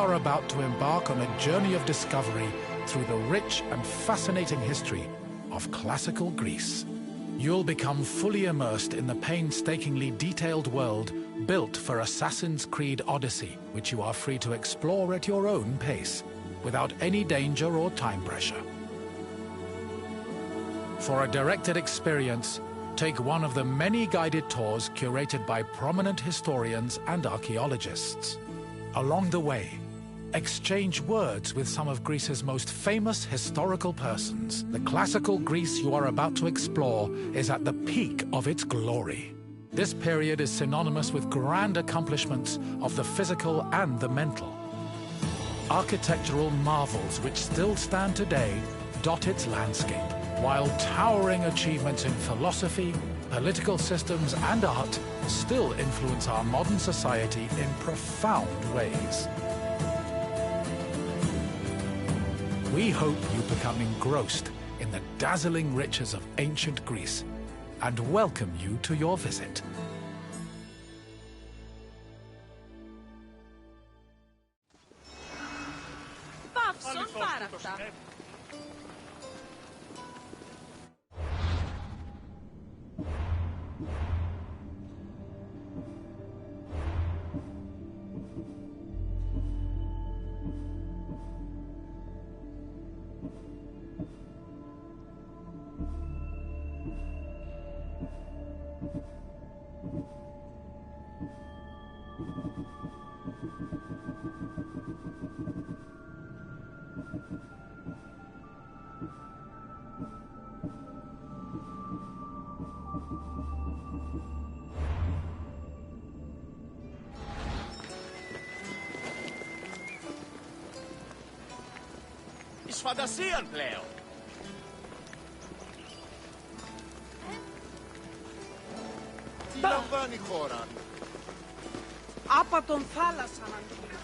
are about to embark on a journey of discovery through the rich and fascinating history of classical Greece. You'll become fully immersed in the painstakingly detailed world built for Assassin's Creed Odyssey, which you are free to explore at your own pace, without any danger or time pressure. For a directed experience, take one of the many guided tours curated by prominent historians and archaeologists. Along the way, exchange words with some of Greece's most famous historical persons. The classical Greece you are about to explore is at the peak of its glory. This period is synonymous with grand accomplishments of the physical and the mental. Architectural marvels which still stand today dot its landscape, while towering achievements in philosophy, political systems, and art still influence our modern society in profound ways. We hope you become engrossed in the dazzling riches of ancient Greece and welcome you to your visit. Παύσον πάρα αυτά. Εις φαντασίαν πλέον. Τι λαμβάνει η χώρα. Άπα τον θάλασσαν αντίληφθη.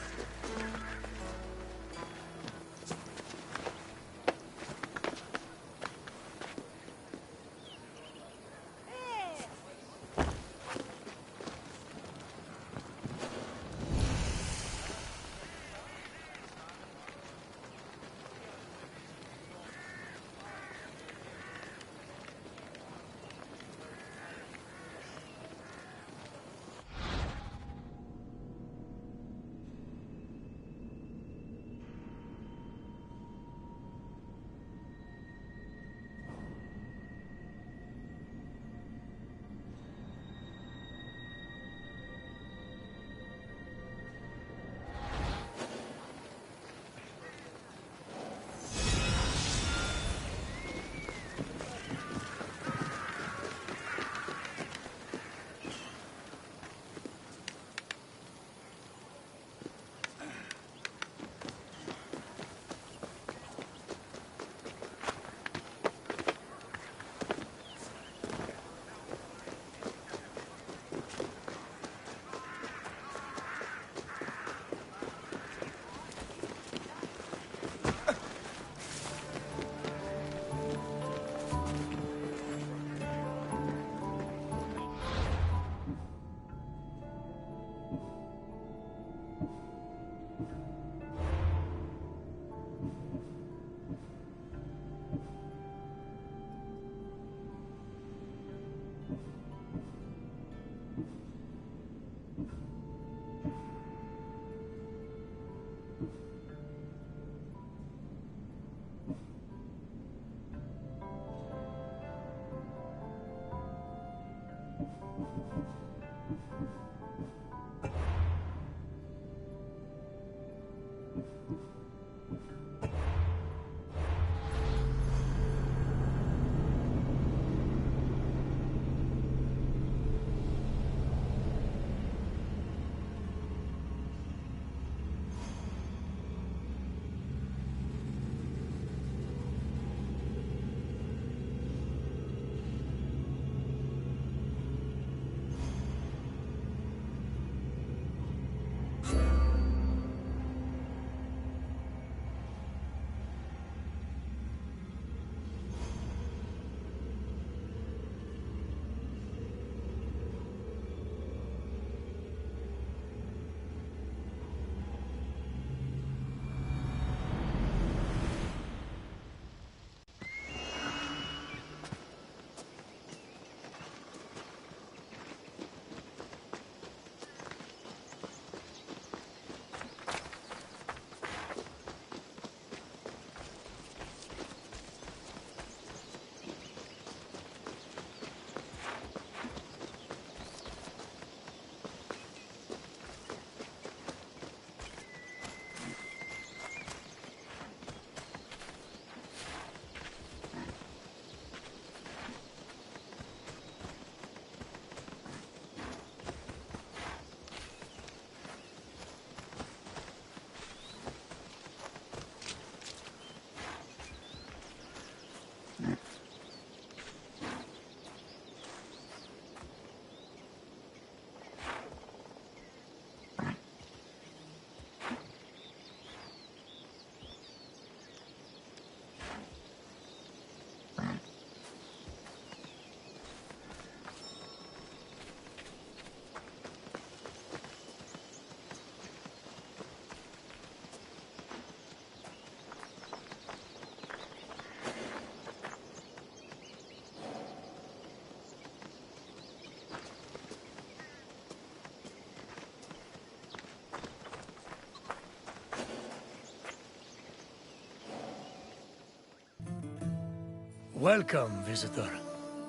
Welcome, visitor,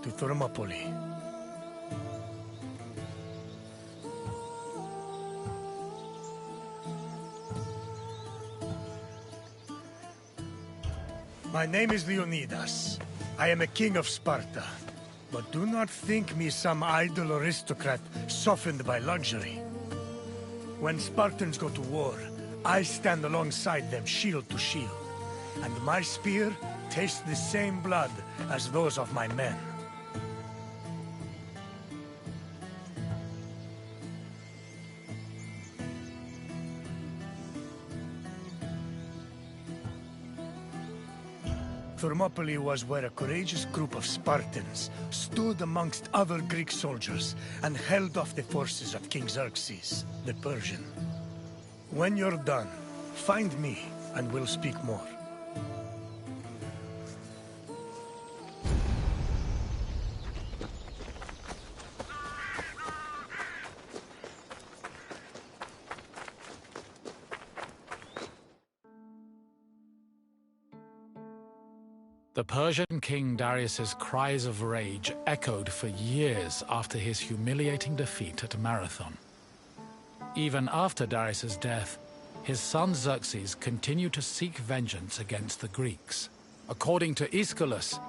to Thermopylae. My name is Leonidas. I am a king of Sparta. But do not think me some idle aristocrat softened by luxury. When Spartans go to war, I stand alongside them shield to shield. And my spear tastes the same blood as those of my men. Thermopylae was where a courageous group of Spartans stood amongst other Greek soldiers and held off the forces of King Xerxes, the Persian. When you're done, find me and we'll speak more. The Persian king Darius's cries of rage echoed for years after his humiliating defeat at Marathon. Even after Darius's death, his son Xerxes continued to seek vengeance against the Greeks. According to Aeschylus,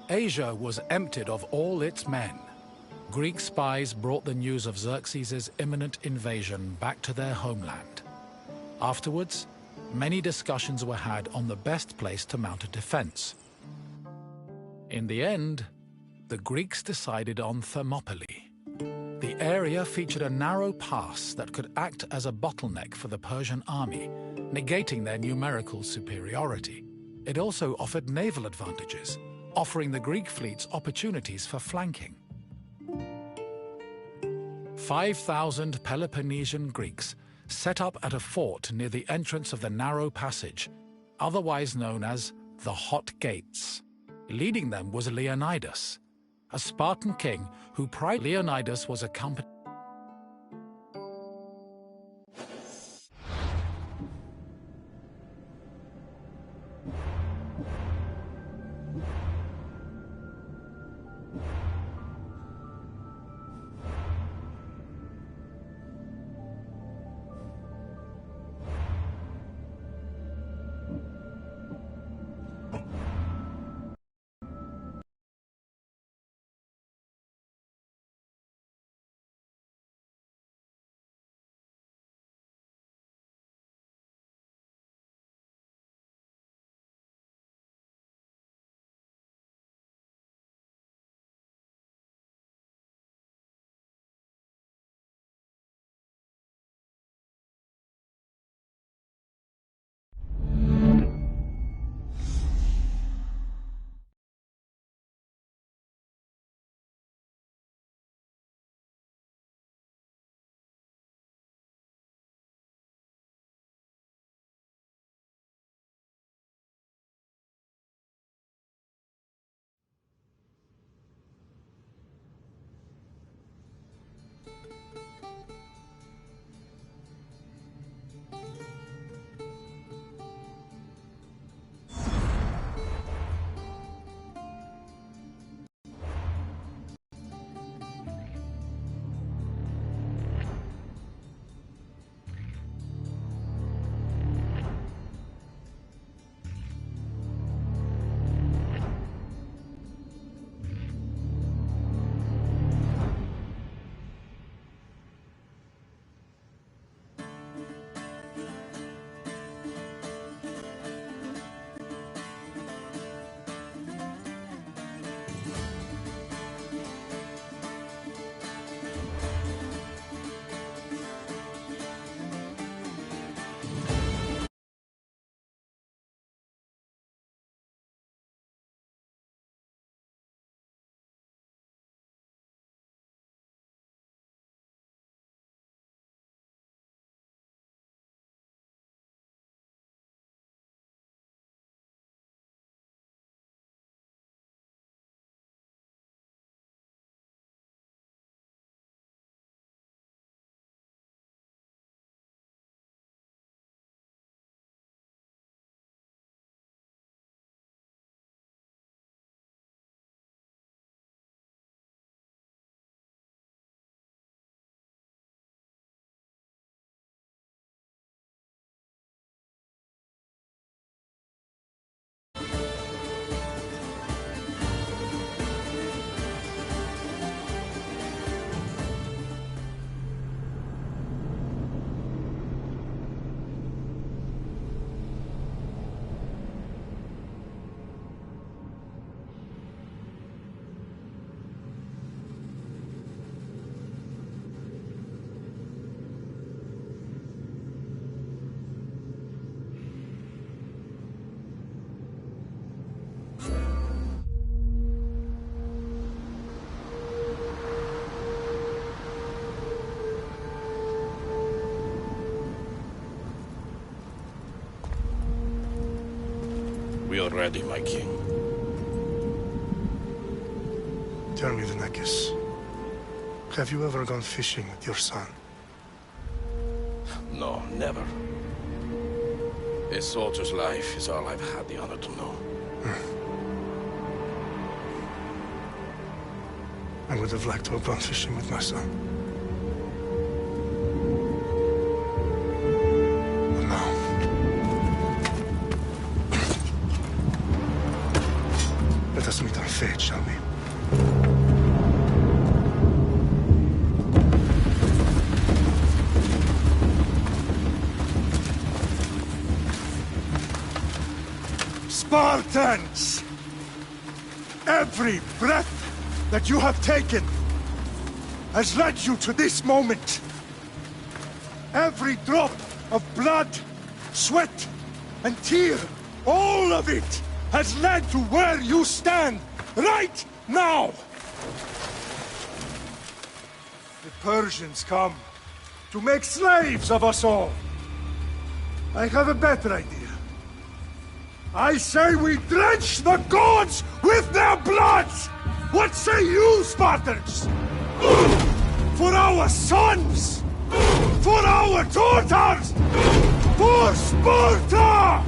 Asia was emptied of all its men. Greek spies brought the news of Xerxes' imminent invasion back to their homeland. Afterwards, many discussions were had on the best place to mount a defense. In the end, the Greeks decided on Thermopylae. The area featured a narrow pass that could act as a bottleneck for the Persian army, negating their numerical superiority. It also offered naval advantages, offering the Greek fleets opportunities for flanking. 5,000 Peloponnesian Greeks set up at a fort near the entrance of the narrow passage, otherwise known as the Hot Gates. Leading them was Leonidas, a Spartan king who Leonidas was accompanied ready, my king. Tell me, Vinekis, have you ever gone fishing with your son? No, never. A soldier's life is all I've had the honor to know. I would have liked to have gone fishing with my son. But no. Let us meet on fate, shall we? Spartans! Every breath that you have taken has led you to this moment. Every drop of blood, sweat, and tear, all of it has led to where you stand right now. The Persians come to make slaves of us all. I have a better idea. I say we drench the gods with their blood! What say you, Spartans? For our sons! For our daughters! For Sparta!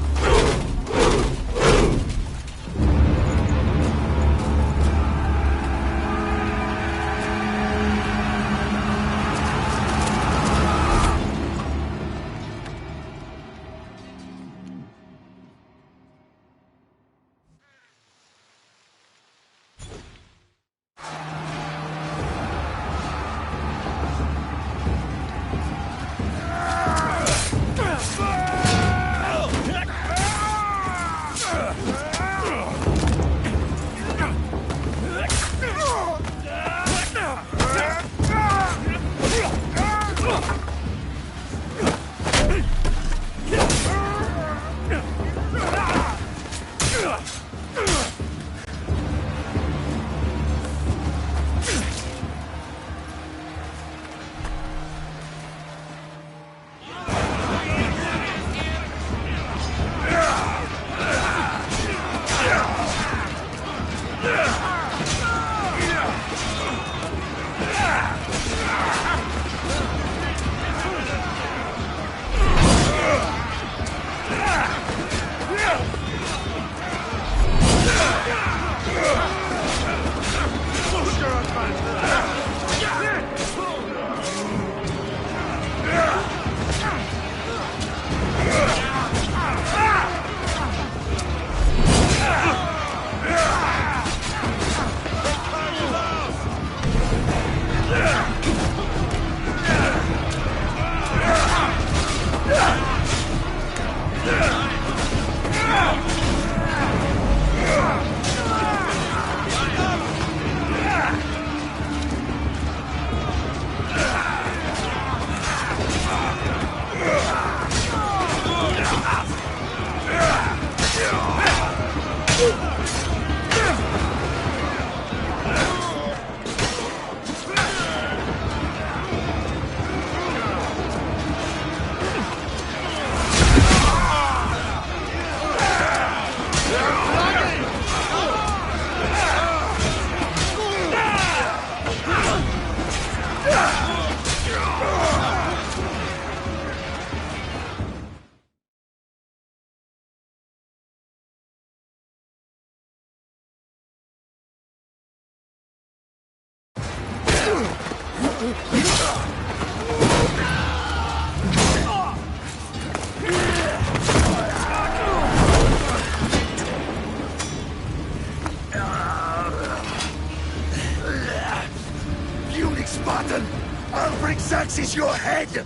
Spartan! I'll bring Xerxes your head!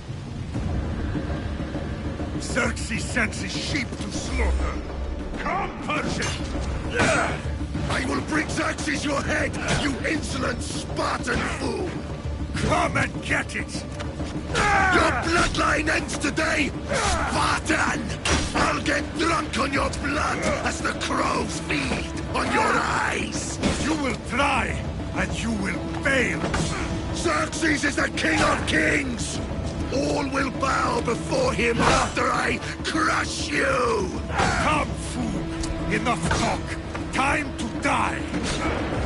Xerxes sends his sheep to slaughter. Come, Persian! I will bring Xerxes your head, you insolent Spartan fool! Come and get it! Your bloodline ends today, Spartan! I'll get drunk on your blood as the crows feed on your eyes! You will try, and you will fail! Xerxes is the king of kings! All will bow before him after I crush you! Come, fool! Enough talk! Time to die!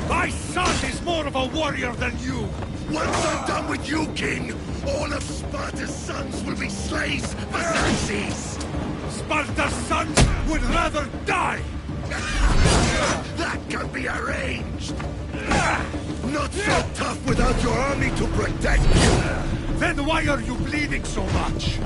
My son is more of a warrior than you! Once I'm done with you, King, all of Sparta's sons will be slaves for Xerxes! Sparta's sons would rather die! That can be arranged! Not so tough without your army to protect you! Then why are you bleeding so much?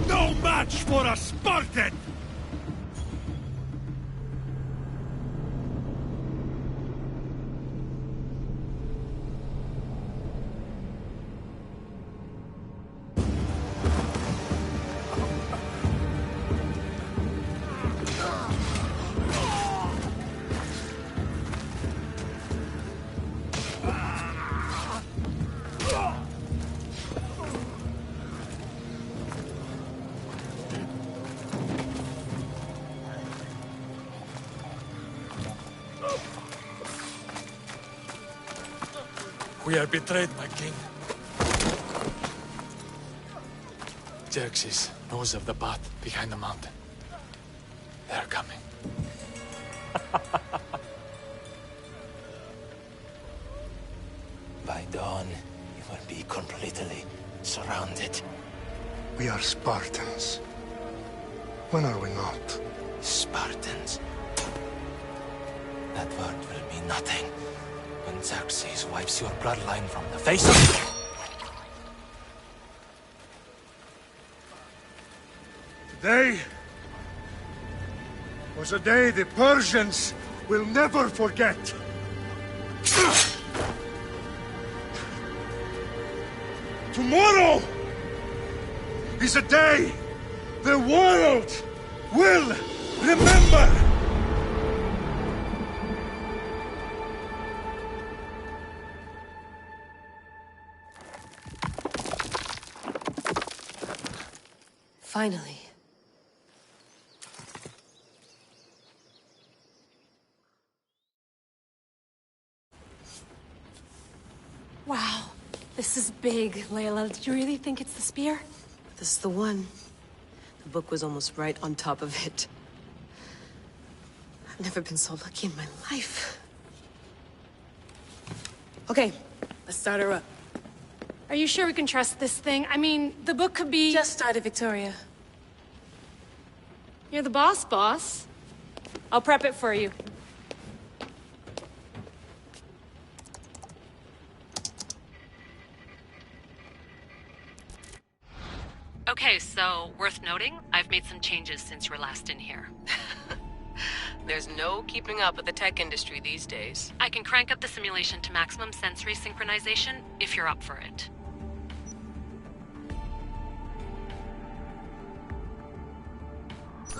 No match for a Spartan! We are betrayed, my king. Xerxes knows of the path behind the mountain. They are coming. By dawn, you will be completely surrounded. We are Spartans. When are we not? Spartans. That word will mean nothing when Xerxes wipes your bloodline from the face of... Today was a day the Persians will never forget. Tomorrow is a day the world will remember. Finally. Wow, this is big, Layla. Did you really think it's the spear? This is the one. The book was almost right on top of it. I've never been so lucky in my life. Okay, let's start her up. Are you sure we can trust this thing? I mean, the book could be... Just started, Victoria. You're the boss. I'll prep it for you. Okay, so, worth noting, I've made some changes since you were last in here. There's no keeping up with the tech industry these days. I can crank up the simulation to maximum sensory synchronization if you're up for it.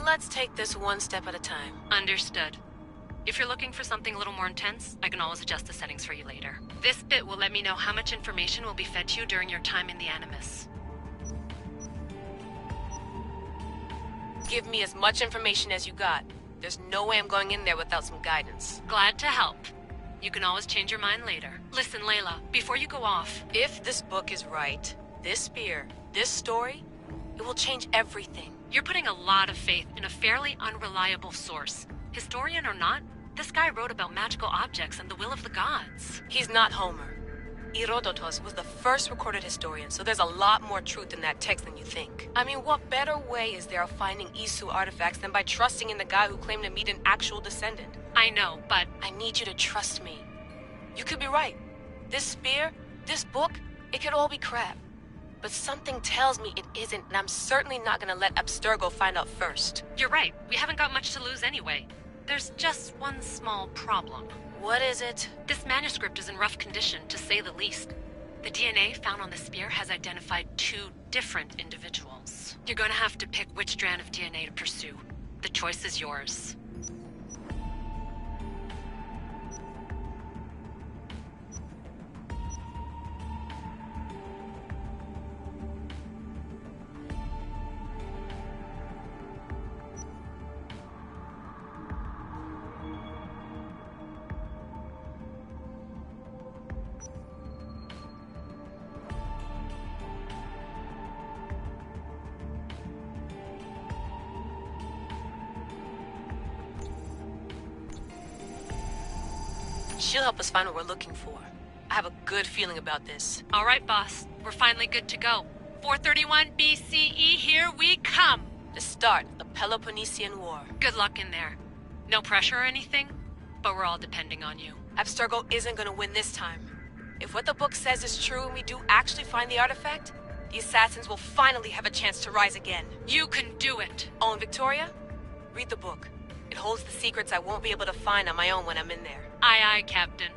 Let's take this one step at a time. Understood. If you're looking for something a little more intense, I can always adjust the settings for you later. This bit will let me know how much information will be fed to you during your time in the Animus. Give me as much information as you got. There's no way I'm going in there without some guidance. Glad to help. You can always change your mind later. Listen, Layla, before you go off... If this book is right, this spear, this story, it will change everything. You're putting a lot of faith in a fairly unreliable source. Historian or not, this guy wrote about magical objects and the will of the gods. He's not Homer. Herodotus was the first recorded historian, so there's a lot more truth in that text than you think. I mean, what better way is there of finding Isu artifacts than by trusting in the guy who claimed to meet an actual descendant? I know, but... I need you to trust me. You could be right. This spear, this book, it could all be crap. But something tells me it isn't, and I'm certainly not gonna let Abstergo find out first. You're right. We haven't got much to lose anyway. There's just one small problem. What is it? This manuscript is in rough condition, to say the least. The DNA found on the spear has identified 2 different individuals. You're gonna have to pick which strand of DNA to pursue. The choice is yours. She'll help us find what we're looking for. I have a good feeling about this. All right, boss. We're finally good to go. 431 BCE, here we come! The start of the Peloponnesian War. Good luck in there. No pressure or anything, but we're all depending on you. Abstergo isn't gonna win this time. If what the book says is true and we do actually find the artifact, the assassins will finally have a chance to rise again. You can do it! Oh, and Victoria? Read the book. It holds the secrets I won't be able to find on my own when I'm in there. Aye, aye, Captain.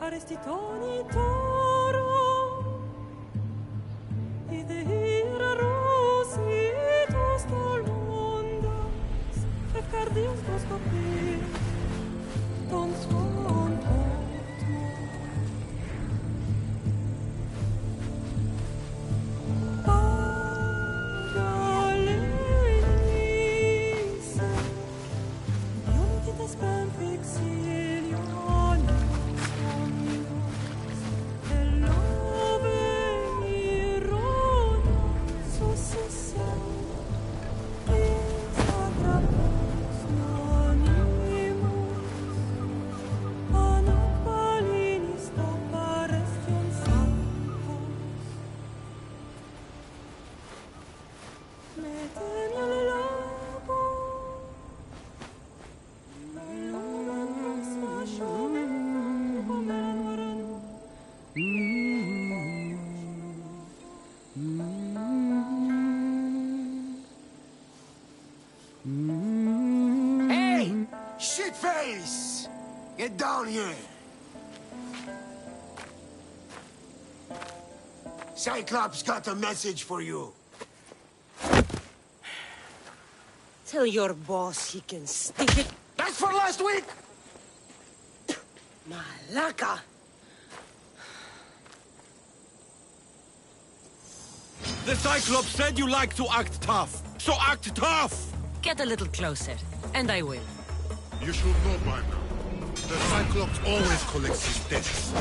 Arestitoni toro idehira rositos tolmondas fefcardius proscopir ton suon potmo pagalenise iunititas spem fixilione Hey! Shitface! Get down here! Cyclops got a message for you. Tell your boss he can stick it. That's for last week! Malaka! The Cyclops said you like to act tough, so act tough! Get a little closer, and I will. You should know by now. The Cyclops always collects his debts.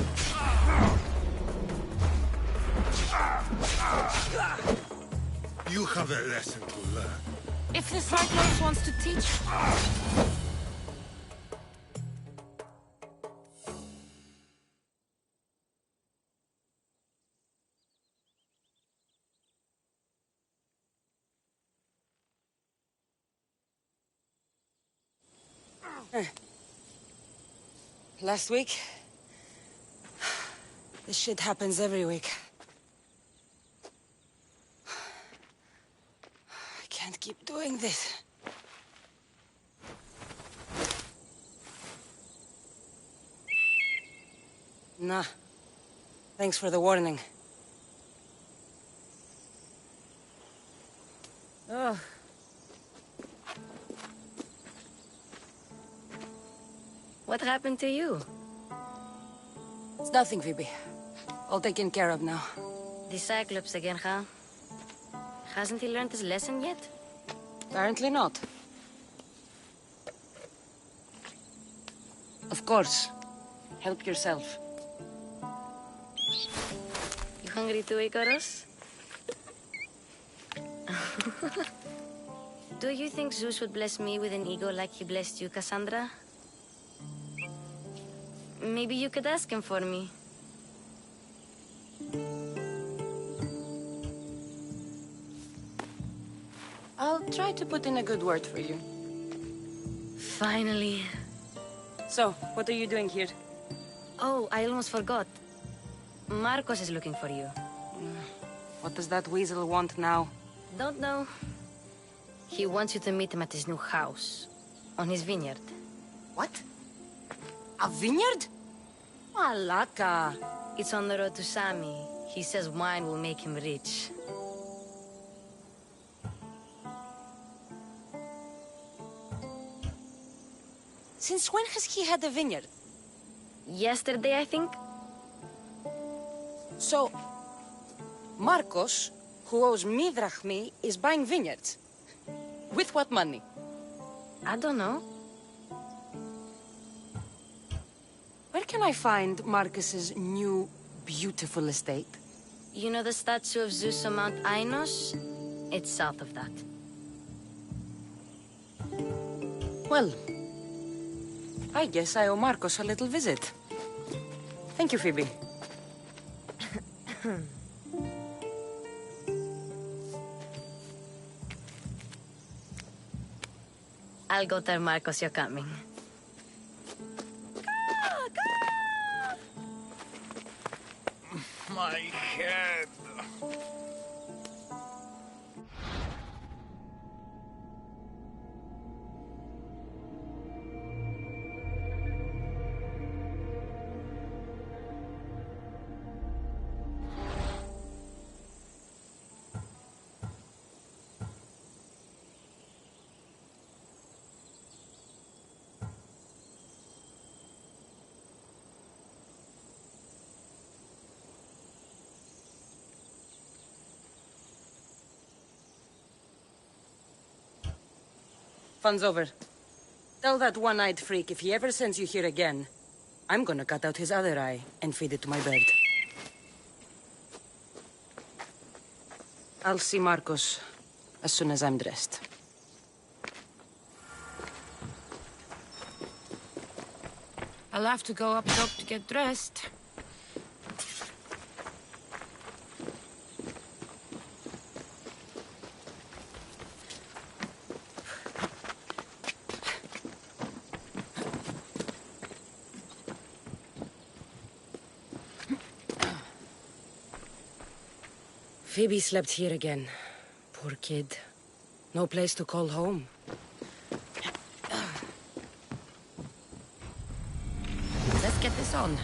You have a lesson to learn. If the Cyclops wants to teach... Last week? This shit happens every week. I can't keep doing this. Nah. Thanks for the warning. Ugh. What happened to you? It's nothing, Phoebe. All taken care of now. The Cyclops again, huh? Hasn't he learned his lesson yet? Apparently not. Of course. Help yourself. You hungry too, Icarus? Do you think Zeus would bless me with an ego like he blessed you, Cassandra? Maybe you could ask him for me. I'll try to put in a good word for you. Finally. So, what are you doing here? Oh, I almost forgot. Marcos is looking for you. What does that weasel want now? Don't know. He wants you to meet him at his new house. On his vineyard. What? A vineyard? Malaka. It's on the road to Sami. He says wine will make him rich. Since when has he had a vineyard? Yesterday, I think. So, Marcos, who owes me drachmi, is buying vineyards. With what money? I don't know. Where can I find Marcus's new, beautiful estate? You know the statue of Zeus on Mount Ainos? It's south of that. Well, I guess I owe Marcos a little visit. Thank you, Phoebe. I'll go tell Marcos you're coming. My head. Fun's over. Tell that one-eyed freak if he ever sends you here again, I'm gonna cut out his other eye and feed it to my bird. I'll see Marcos as soon as I'm dressed. I'll have to go up top to get dressed. Phoebe slept here again. Poor kid. No place to call home. Let's get this on.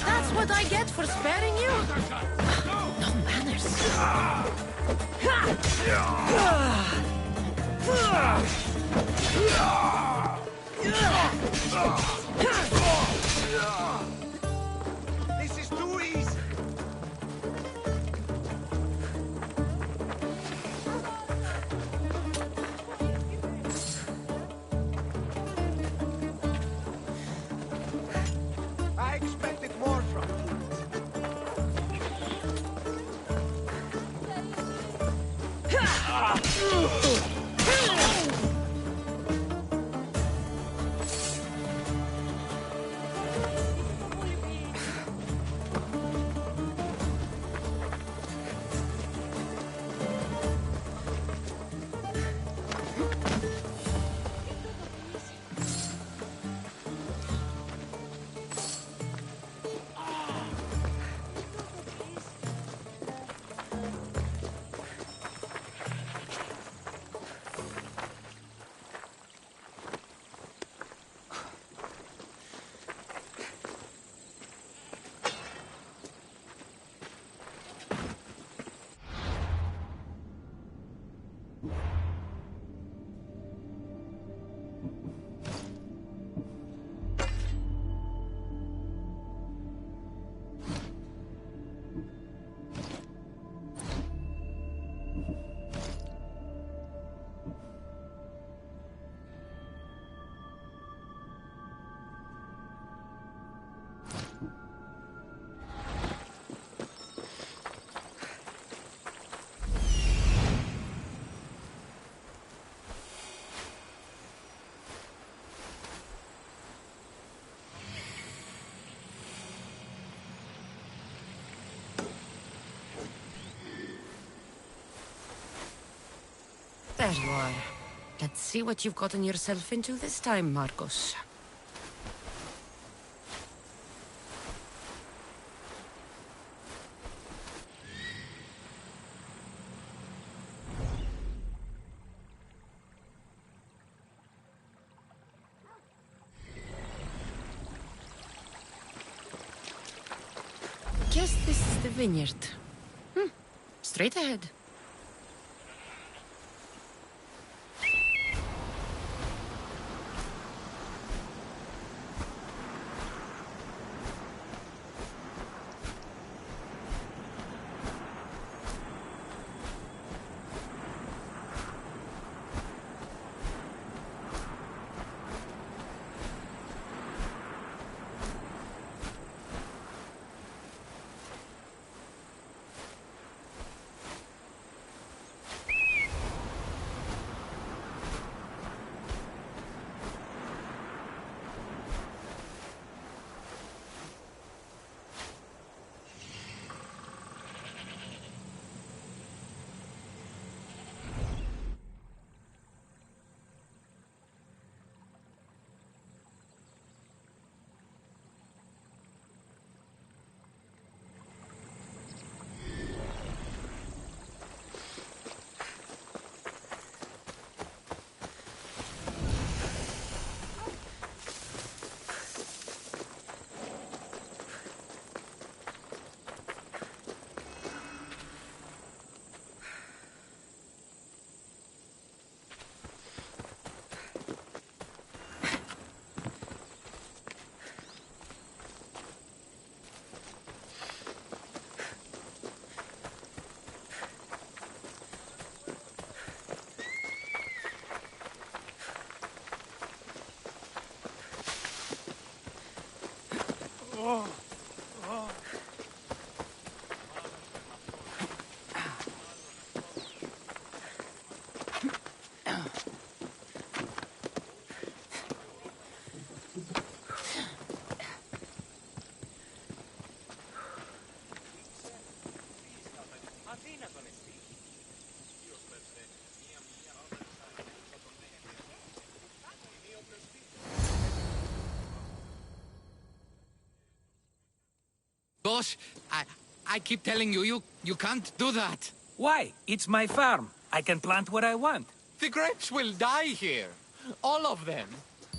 That's what I get for sparing you? No manners. This is too easy. I expected more from you. There you are. Let's see what you've gotten yourself into this time, Marcos. Guess this is the vineyard. Straight ahead. Boss, I keep telling you, you can't do that. Why? It's my farm. I can plant what I want. The grapes will die here. All of them.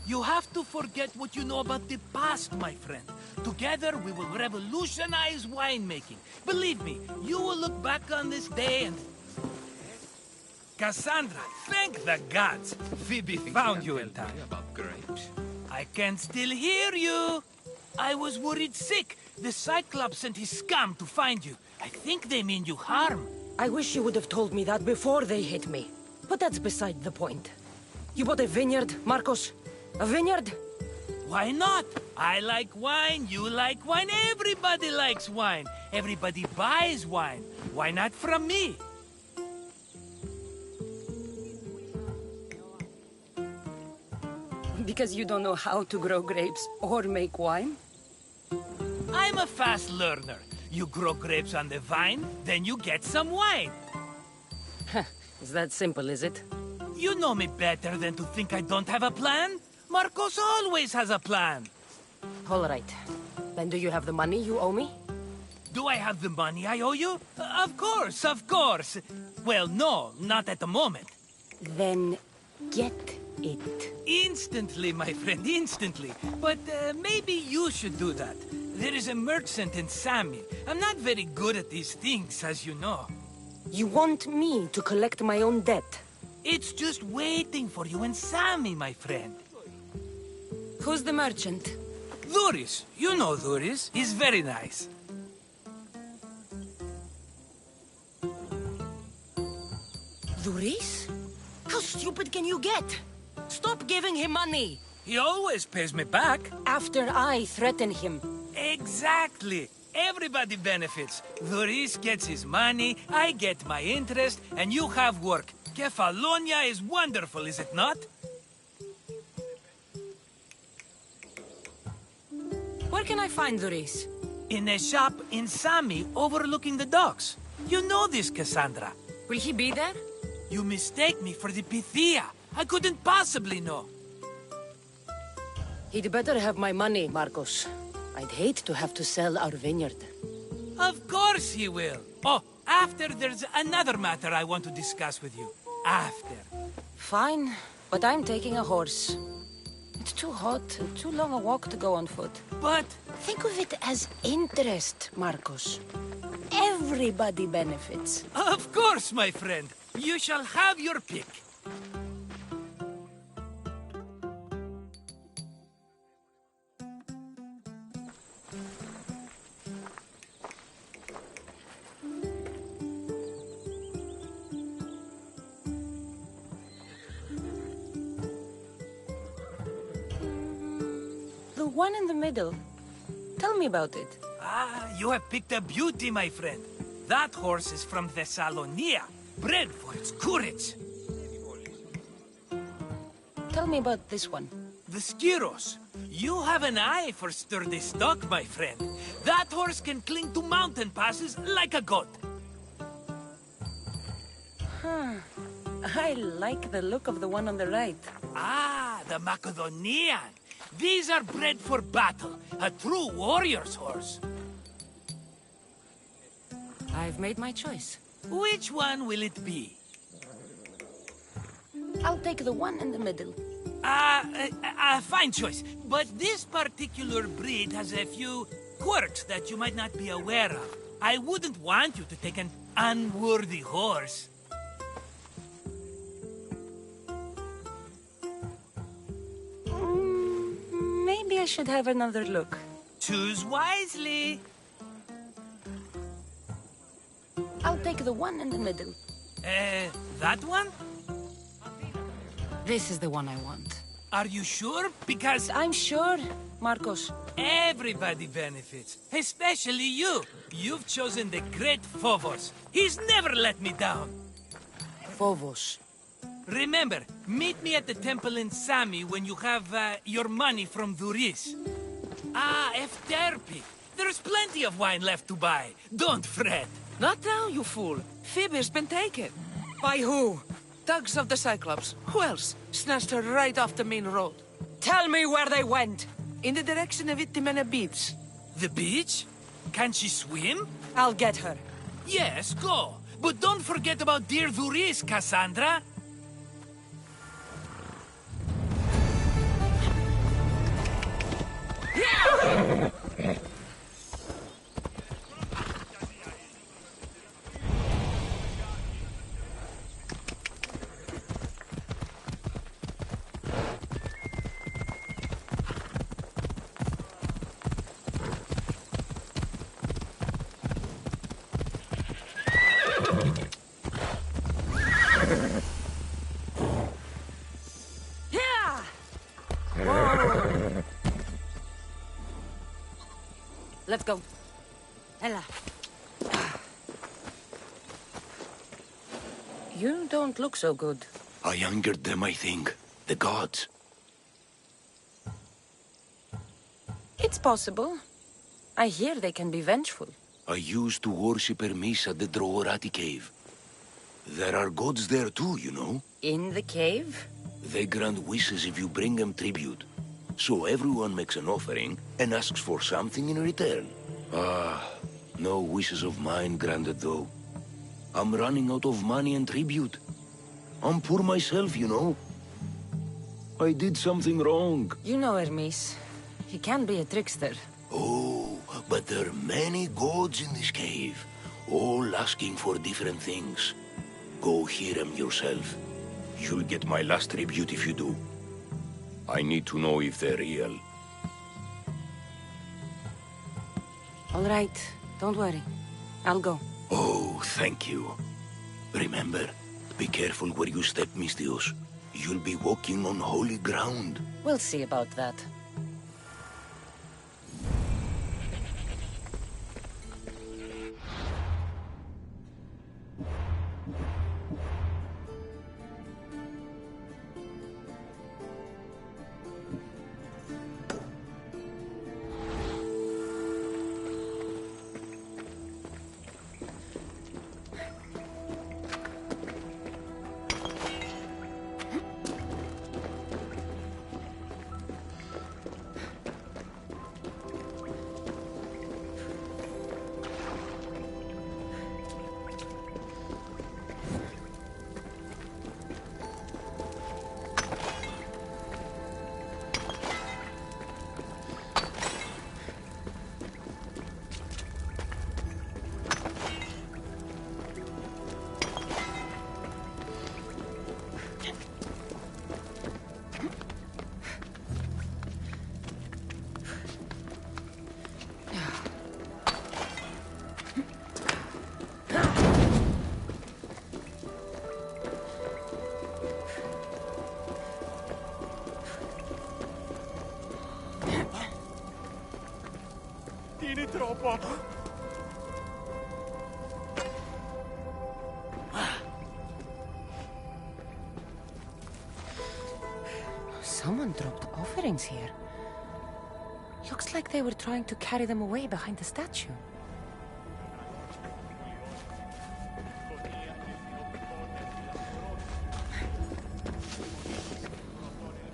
You have to forget what you know about the past, my friend. Together, we will revolutionize winemaking. Believe me, you will look back on this day and... Cassandra, thank the gods. Phoebe found you in time. About grapes. I can still hear you. I was worried sick. The Cyclops sent his scum to find you. I think they mean you harm. I wish you would have told me that before they hit me. But that's beside the point. You bought a vineyard, Marcos? A vineyard? Why not? I like wine, you like wine, everybody likes wine. Everybody buys wine. Why not from me? Because you don't know how to grow grapes or make wine? I'm a fast learner. You grow grapes on the vine, then you get some wine. Is that simple, is it? You know me better than to think I don't have a plan. Marcos always has a plan. All right. Then do you have the money you owe me? Do I have the money I owe you? Of course, of course. Well, no, not at the moment. Then get it. Instantly, my friend, instantly. But maybe you should do that. There is a merchant in Sami. I'm not very good at these things, as you know. You want me to collect my own debt? It's just waiting for you in Sami, my friend. Who's the merchant? Duris. You know Duris. He's very nice. Duris? How stupid can you get? Stop giving him money! He always pays me back. After I threaten him. Exactly. Everybody benefits. Duris gets his money, I get my interest, and you have work. Kefalonia is wonderful, is it not? Where can I find Duris? In a shop in Sami, overlooking the docks. You know this, Cassandra. Will he be there? You mistake me for the Pythia. I couldn't possibly know. He'd better have my money, Marcos. I'd hate to have to sell our vineyard. Of course he will. Oh, after there's another matter I want to discuss with you. After. Fine, but I'm taking a horse. It's too hot and too long a walk to go on foot. But... think of it as interest, Marcos. Everybody benefits. Of course, my friend. You shall have your pick. The one in the middle. Tell me about it. Ah, you have picked a beauty, my friend. That horse is from Thessalonia, bred for its courage. Tell me about this one. The Skyros. You have an eye for sturdy stock, my friend. That horse can cling to mountain passes like a goat. Huh. I like the look of the one on the right. Ah, the Macedonian. These are bred for battle, a true warrior's horse. I've made my choice. Which one will it be? I'll take the one in the middle. Fine choice. But this particular breed has a few quirks that you might not be aware of. I wouldn't want you to take an unworthy horse. Maybe I should have another look. Choose wisely. I'll take the one in the middle. That one? This is the one I want. Are you sure? Because... I'm sure, Marcos. Everybody benefits, especially you. You've chosen the great Phobos. He's never let me down. Phobos. Remember, meet me at the temple in Sami when you have your money from Duris. Ah, Efterpi. There's plenty of wine left to buy. Don't fret. Not now, you fool. Phoebe's been taken. By who? Thugs of the Cyclops. Who else? Snatched her right off the main road. Tell me where they went. In the direction of Itimena Beach. The beach? Can she swim? I'll get her. Yes, go. But don't forget about dear Duris, Cassandra. Let's go. Ella. You don't look so good. I angered them, I think. The gods. It's possible. I hear they can be vengeful. I used to worship Hermes at the Droorati cave. There are gods there too, you know. In the cave? They grant wishes if you bring them tribute. So everyone makes an offering and asks for something in return. Ah, no wishes of mine granted though. I'm running out of money and tribute. I'm poor myself, you know. I did something wrong. You know Hermes. He can be a trickster. Oh, but there are many gods in this cave, all asking for different things. Go hear them yourself. You'll get my last tribute if you do. I need to know if they're real. All right. Don't worry. I'll go. Oh, thank you. Remember, be careful where you step, Mistios. You'll be walking on holy ground. We'll see about that. bambini troppo. Someone dropped offerings here. Looks like they were trying to carry them away behind the statue.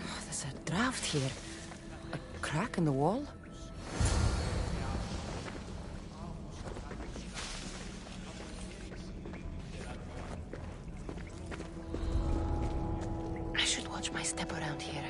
Oh, there's a draft here. A crack in the wall? I should watch my step around here.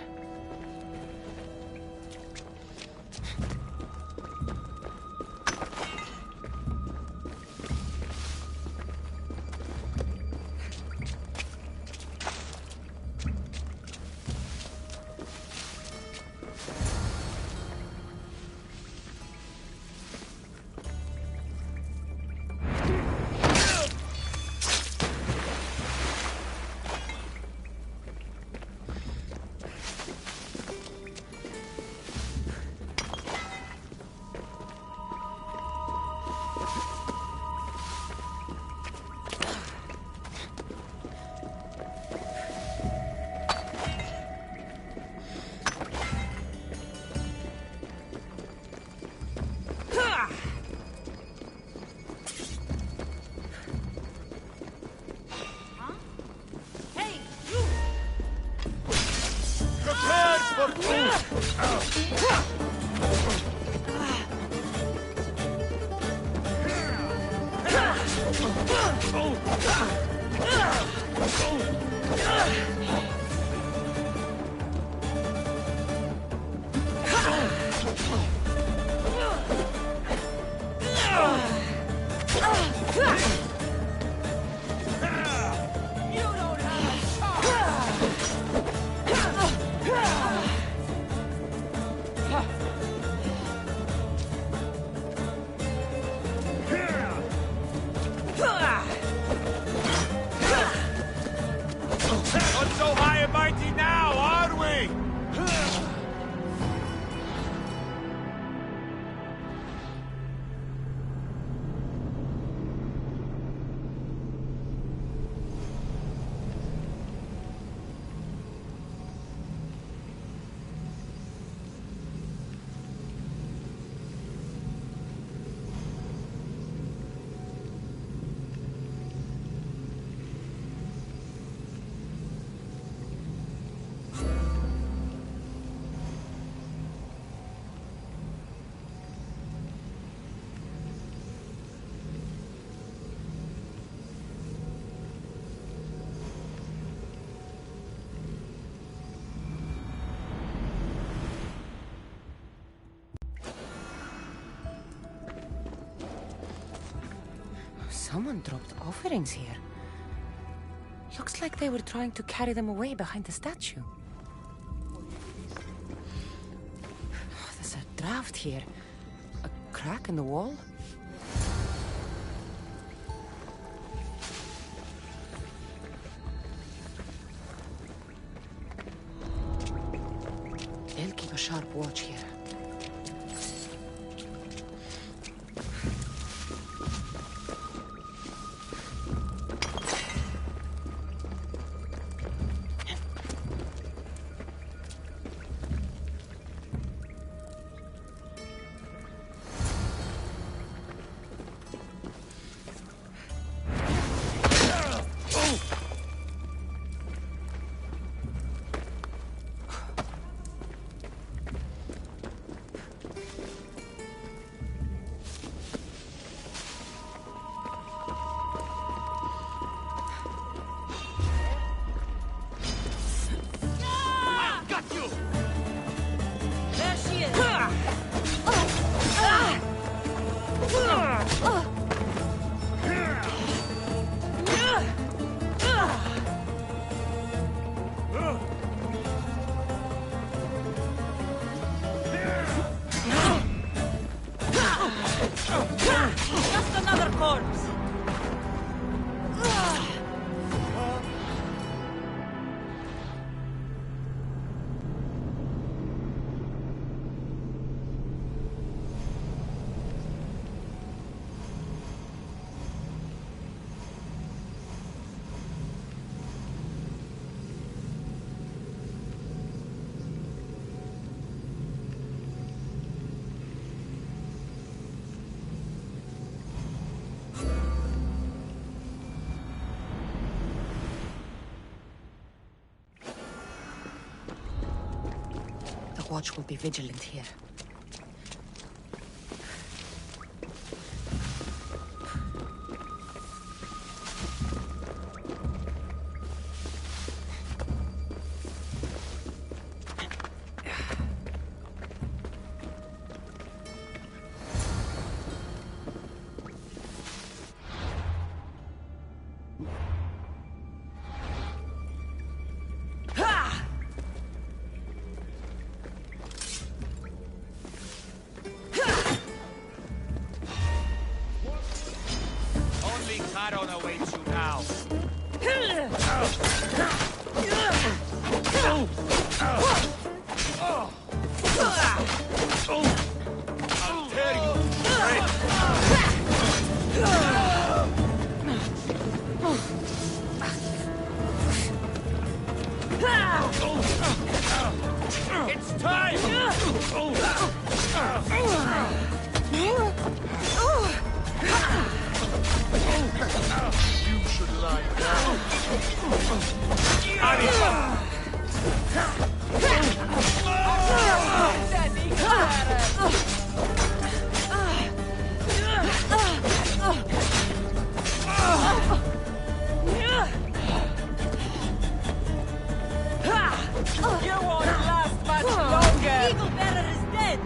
Someone dropped offerings here. Looks like they were trying to carry them away behind the statue. Oh, there's a draft here. A crack in the wall? They'll keep a sharp watch here. watch will be vigilant here. Charon awaits you now. I'll tear you to shreds. It's time! You should lie down. You won't last much longer! Eagle Bearer is dead!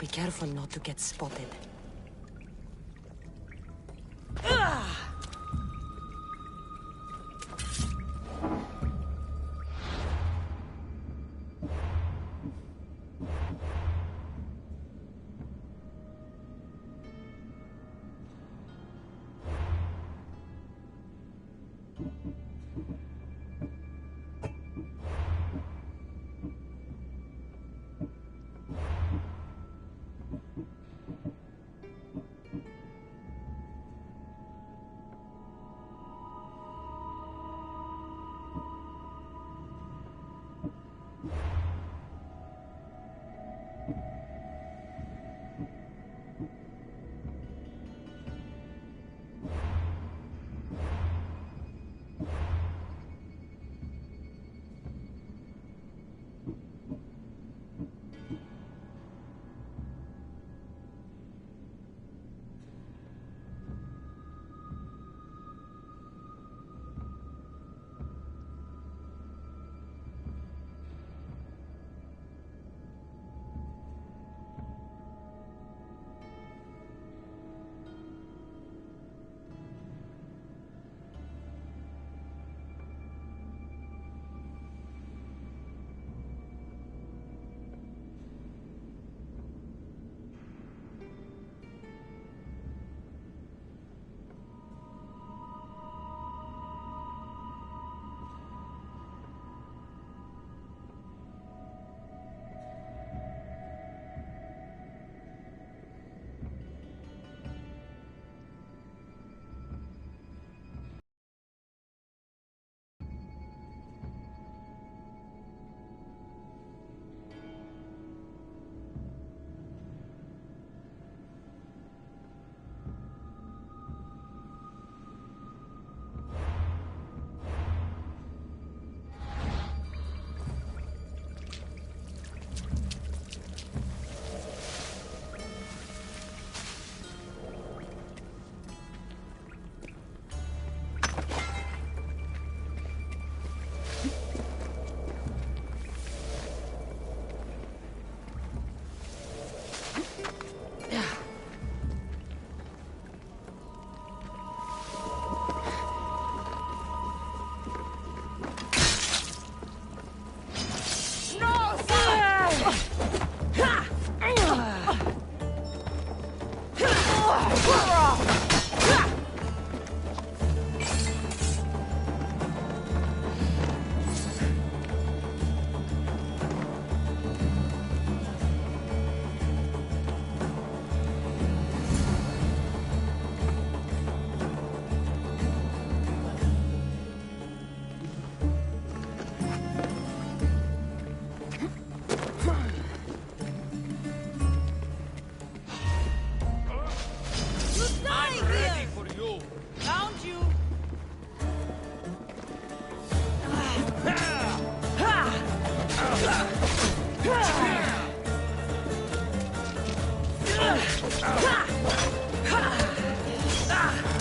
be careful not to get spotted.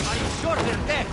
Are you sure they're dead?